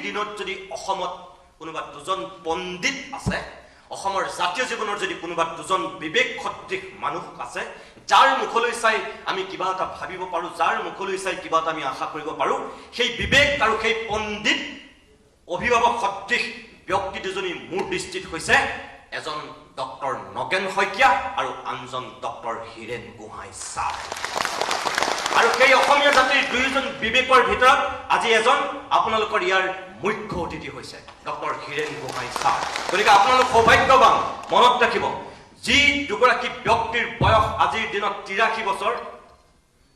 দিনত যদি অসমত কোনোবা দুজন পণ্ডিত আছে, অসমৰ জাতীয় জীৱনৰ যদি কোনোবা দুজন বিবেক সদৃশ মানুহ আছে, যাৰ মুখলৈ চাই আমি কিবা এটা ভাবিব পাৰোঁ, যাৰ মুখলৈ চাই কিবা এটা আমি আশা কৰিব পাৰোঁ, সেই বিবেক আৰু সেই পণ্ডিত অভিভাৱক সদৃশ ব্যক্তি দুজনী মোৰ দৃষ্টিত হৈছে এজন ডক্টৰ নগেন শইকীয়া আৰু আনজন ডক্টৰ হীৰেন গোহাঁই ছাৰ। আৰু সেই অসমীয়া জাতিৰ দুয়োজন বিবেকৰ ভিতৰত আজি এজন আপোনালোকৰ ইয়াৰ মুখ্য অতিথি হৈছে ডক্টৰ হীৰেন গোহাঁই ছাৰ। গতিকে আপোনালোক সৌভাগ্যৱান। মনত ৰাখিব, যি দুগৰাকী ব্যক্তিৰ বয়স আজিৰ দিনত 83 বছৰ,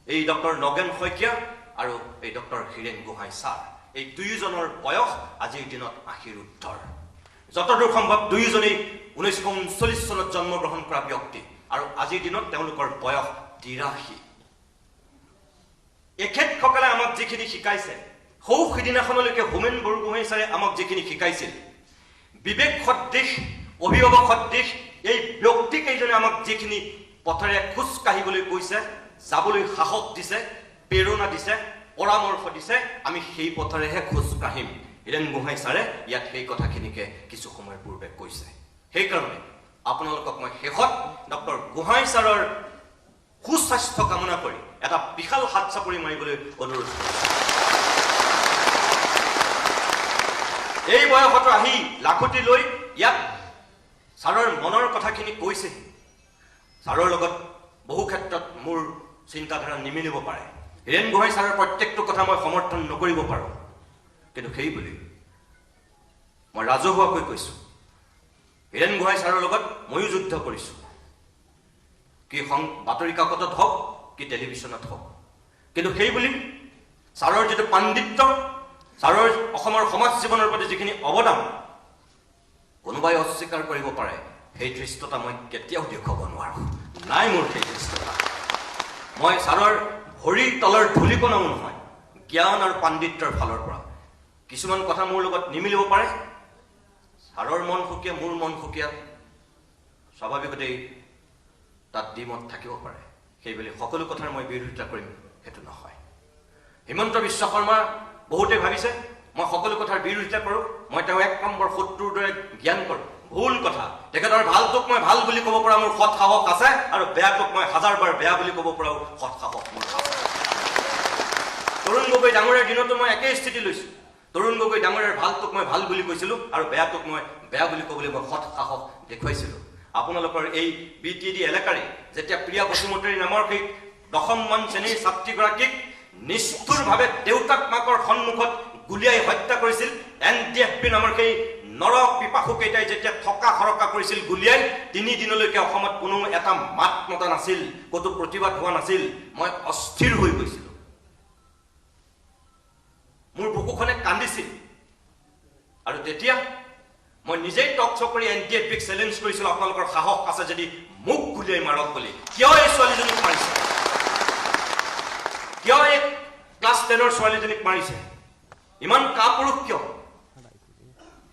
এই ডক্টৰ নগেন শইকীয়া আৰু এই ডক্টৰ হীৰেন গোহাঁই ছাৰ, এই দুয়োজনৰ বয়স আজিৰ দিনত 80ৰ উৰ্ধৰ। যতদূৰ সম্ভৱ দুয়োজনেই 1939 চনত জন্মগ্ৰহণ কৰা ব্যক্তি আৰু আজিৰ দিনত তেওঁলোকৰ বয়স 83। এখেতসকলে আমাক যিখিনি শিকাইছে, সৌ সিদিনাখনলৈকে হোমেন বৰগোহাঁই ছাৰে আমাক যিখিনি শিকাইছিল, বিবেক সদৃশ অভিভাৱক সদৃশ এই ব্যক্তিকেইজনে আমাক যিখিনি পথেৰে খোজ কাঢ়িবলৈ কৈছে, যাবলৈ সাহস দিছে, প্ৰেৰণা দিছে, পৰামৰ্শ দিছে, আমি সেই পথৰেহে খোজ কাঢ়িম। হীৰেন গোহাঁই ছাৰে ইয়াত সেই কথাখিনিকে কিছু সময়ৰ পূৰ্বে কৈছে। সেইকাৰণে আপোনালোকক মই শেষত ডক্টৰ গোহাঁই ছাৰৰ সুস্বাস্থ্য কামনা কৰি এটা বিশাল হাত চাপৰি মাৰিবলৈ অনুৰোধ কৰিছোঁ। এই বয়সতো আহি লাখুটি লৈ ইয়াত ছাৰৰ মনৰ কথাখিনি কৈছে। ছাৰৰ লগত বহু ক্ষেত্ৰত মোৰ চিন্তাধাৰা নিমিলিব পাৰে, হীৰেন গোহাঁই ছাৰৰ প্ৰত্যেকটো কথা মই সমৰ্থন নকৰিব পাৰোঁ, কিন্তু সেই বুলি মই ৰাজহুৱাকৈ কৈছোঁ, হীৰেন গোহাঁই ছাৰৰ লগত ময়ো যুদ্ধ কৰিছোঁ, কি বাতৰি কাকতত হওক কি টেলিভিশ্যনত হওক। কিন্তু সেই বুলি ছাৰৰ যিটো পাণ্ডিত্য, ছাৰৰ অসমৰ সমাজ জীৱনৰ প্ৰতি যিখিনি অৱদান কোনোবাই অস্বীকাৰ কৰিব পাৰে, সেই ধৃষ্টতা মই কেতিয়াও দেখুৱাব নোৱাৰোঁ। নাই মোৰ সেই ধৃষ্টতা। মই ছাৰৰ ভৰিৰ তলৰ ধূলিকণাও নহয়, জ্ঞান আৰু পাণ্ডিত্যৰ ফালৰ পৰা কিছুমান কথা মোৰ লগত নিমিলিব পাৰে। ছাৰৰ মন সুকীয়া, মোৰ মন সুকীয়া, স্বাভাৱিকতেই তাত দ্বিমত থাকিব পাৰে। সেইবুলি সকলো কথাৰ মই বিৰোধিতা কৰিম সেইটো নহয়। হিমন্ত বিশ্ব শৰ্মা বহুতে ভাবিছে মই সকলো কথাৰ বিৰোধিতা কৰোঁ, মই তেওঁ 1 নম্বৰ শত্ৰুৰ দৰে জ্ঞান কৰোঁ। ভুল কথা। তেখেতৰ ভালটোক মই ভাল বুলি ক'ব পৰা মোৰ সৎ সাহস আছে, আৰু বেয়াটোক মই 1000বাৰ বেয়া বুলি ক'ব পৰাও সৎ সাহস মোৰ আছে। তৰুণ গগৈ ডাঙৰীয়াৰ দিনতো মই একেই স্থিতি লৈছোঁ। তৰুণ গগৈ ডাঙৰীয়াৰ ভালটোক মই ভাল বুলি কৈছিলোঁ আৰু বেয়াটোক মই বেয়া বুলি ক'বলৈ মই সৎ সাহস দেখুৱাইছিলোঁ। আপোনালোকৰ এই BTD এলেকাৰে যেতিয়া প্ৰিয়া বসুমতাৰী নামৰ সেই 10মান শ্ৰেণীৰ ছাত্ৰীগৰাকীক নিষ্ঠুৰভাৱে দেউতাক মাকৰ সন্মুখত গুলিয়াই হত্যা কৰিছিল, NDFB নামৰ সেই নৰ পিপাসুকেইটাই যেতিয়া থকা সৰকা কৰিছিল গুলিয়াই, 3 দিনলৈকে অসমত কোনো এটা মাত মতা নাছিল, ক'তো প্ৰতিবাদ হোৱা নাছিল। মই অস্থিৰ হৈ গৈছিলোঁ, মোৰ বুকুখনে কান্দিছিল। আৰু তেতিয়া মই নিজেই টক চ' কৰি NDFBক চেলেঞ্জ কৰিছিলোঁ, আপোনালোকৰ সাহস আছে যদি মোক গুলিয়াই মাৰক বুলি। কিয় এই ছোৱালীজনীক মাৰিছে? কিয় এই ক্লাছ 10ৰ ছোৱালীজনীক মাৰিছে? ইমান কাপুৰুষ কিয়?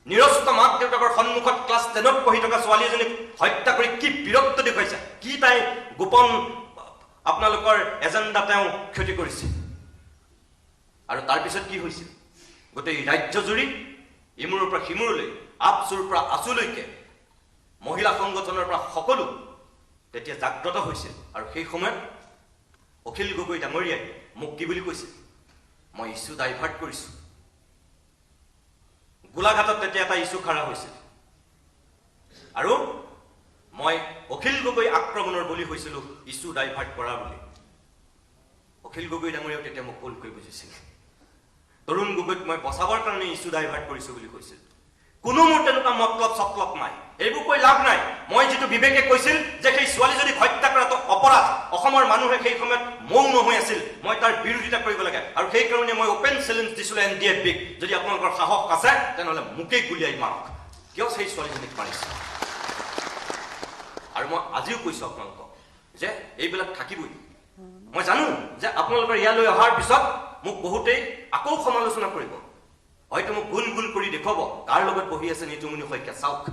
নিৰস্ত মাক দেউতাকৰ সন্মুখত ক্লাছ 10ত পঢ়ি থকা ছোৱালী এজনীক হত্যা কৰি কি বিৰক্ত দেখুৱাইছে? কি তাই গোপন আপোনালোকৰ এজেণ্ডা তেওঁ ক্ষতি কৰিছে? আৰু তাৰপিছত কি হৈছিল? গোটেই ৰাজ্যজুৰি ইমূৰৰ পৰা সিমূৰলৈ, আপচুৰ পৰা আচুলৈকে মহিলা সংগঠনৰ পৰা সকলো তেতিয়া জাগ্ৰত হৈছিল। আৰু সেই সময়ত অখিল গগৈ ডাঙৰীয়াই মোক কি বুলি কৈছিল? মই ইছ্যু ডাইভাৰ্ট কৰিছোঁ। গোলাঘাটত তেতিয়া এটা ইছ্যু খাৰা হৈছিল আৰু মই অখিল গগৈ আক্ৰমণৰ বলি হৈছিলোঁ ইছ্যু ডাইভাৰ্ট কৰা বুলি। অখিল গগৈ ডাঙৰীয়াও তেতিয়া মোক ভুলকৈ বুজিছিল। তৰুণ গগৈক মই বচাবৰ কাৰণে ইছ্যু ডাইভাৰ্ট কৰিছোঁ বুলি কৈছিল। কোনো মোৰ তেনেকুৱা মতলব চতলব নাই, এইবোৰ কৈ লাভ নাই। মই যিটো বিবেকে কৈছিল যে সেই ছোৱালীজনীক হত্যা কৰাটো অপৰাধ, অসমৰ মানুহে সেই সময়ত মৌন হৈ আছিল, মই তাৰ বিৰোধিতা কৰিব লাগে। আৰু সেইকাৰণে মই অপেন চেলেঞ্জ দিছিলোঁ NDFBক, যদি আপোনালোকৰ সাহস আছে তেনেহ'লে মোকেই গুলিয়াই মাৰক। কিয় সেই ছোৱালীজনীক মাৰিছে? আৰু মই আজিও কৈছোঁ আপোনালোকক যে এইবিলাক থাকিবই। মই জানো যে আপোনালোকৰ ইয়ালৈ অহাৰ পিছত মোক বহুতেই আকৌ সমালোচনা কৰিব, হয়তো মোক গুণ গুণ কৰি দেখুৱাব কাৰ লগত বহি আছে নিতুমণি শইকীয়া। চাওক,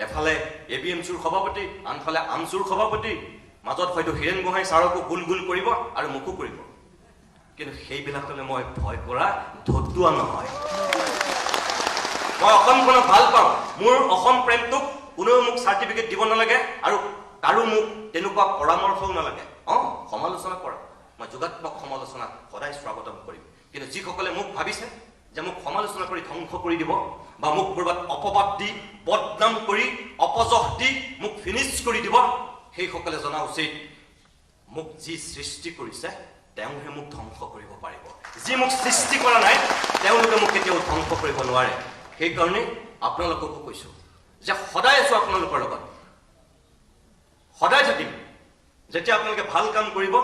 এফালে ABMCৰ সভাপতি, আনফালে আমচুৰ সভাপতি, মাজত হয়তো হীৰেন গোহাঁই ছাৰকো গুল গুল কৰিব আৰু মোকো কৰিব। কিন্তু সেইবিলাকলৈ মই ভয় কৰা ধতুৱা নহয় মই অসমখনক ভাল পাওঁ মোৰ অসম প্ৰেমটোক কোনেও মোক চাৰ্টিফিকেট দিব নালাগে আৰু কাৰো মোক তেনেকুৱা পৰামৰ্শও নালাগে সমালোচনা কৰা মই যোগাত্মক সমালোচনা সদায় স্বাগতম কৰিম কিন্তু যিসকলে মোক ভাবিছে যে মোক সমালোচনা কৰি ধ্বংস কৰি দিব বা মোক কৰবাত অপবাদ দি বদনাম কৰি অপযশ দি মোক ফিনিশ কৰি দিব সেইসকলে জনা উচিত মোক যি সৃষ্টি কৰিছে তেওঁহে মোক ধ্বংস কৰিব পাৰিব যি মোক সৃষ্টি কৰা নাই তেওঁলোকে মোক কেতিয়াও ধ্বংস কৰিব নোৱাৰে সেইকাৰণে আপোনালোককো কৈছো যে সদায় আছো আপোনালোকৰ লগত সদায় থাকিম যেতিয়া আপোনালোকে ভাল কাম কৰিব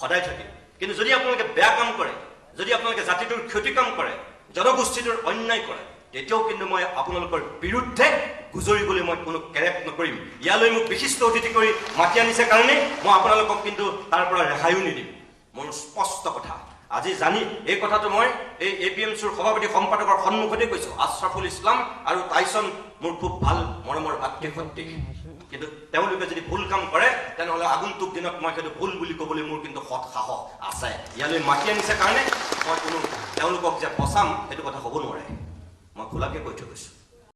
সদায় থাকিম কিন্তু যদি আপোনালোকে বেয়া কাম কৰে যদি আপোনালোকে জাতিটোৰ ক্ষতি কাম কৰে জনগোষ্ঠীটোৰ অন্যায় কৰে তেতিয়াও কিন্তু মই আপোনালোকৰ বিৰুদ্ধে গুজৰিবলৈ মই কোনো কেৰেপ নকৰিম ইয়ালৈ মোক বিশিষ্ট অতিথি কৰি মাতি আনিছে কাৰণে মই আপোনালোকক কিন্তু তাৰ পৰা ৰেহাইও নিদিম মোৰ স্পষ্ট কথা আজি জানি এই কথাটো মই এই এপিএমচিৰ সভাপতি সম্পাদকৰ সন্মুখতে কৈছো আশৰাফুল ইছলাম আৰু টাইছন মোৰ খুব ভাল মৰমৰ ভাতৃ কিন্তু তেওঁলোকে যদি ভুল কাম কৰে তেনেহ'লে আগন্তুক দিনত মই সেইটো ভুল বুলি ক'বলৈ মোৰ কিন্তু সৎ সাহস আছে ইয়ালৈ মাতি আনিছে কাৰণে মই কোনো তেওঁলোকক যে বচাম সেইটো কথা হ'ব নোৱাৰে মই খোলাকে কৈ থৈ গৈছো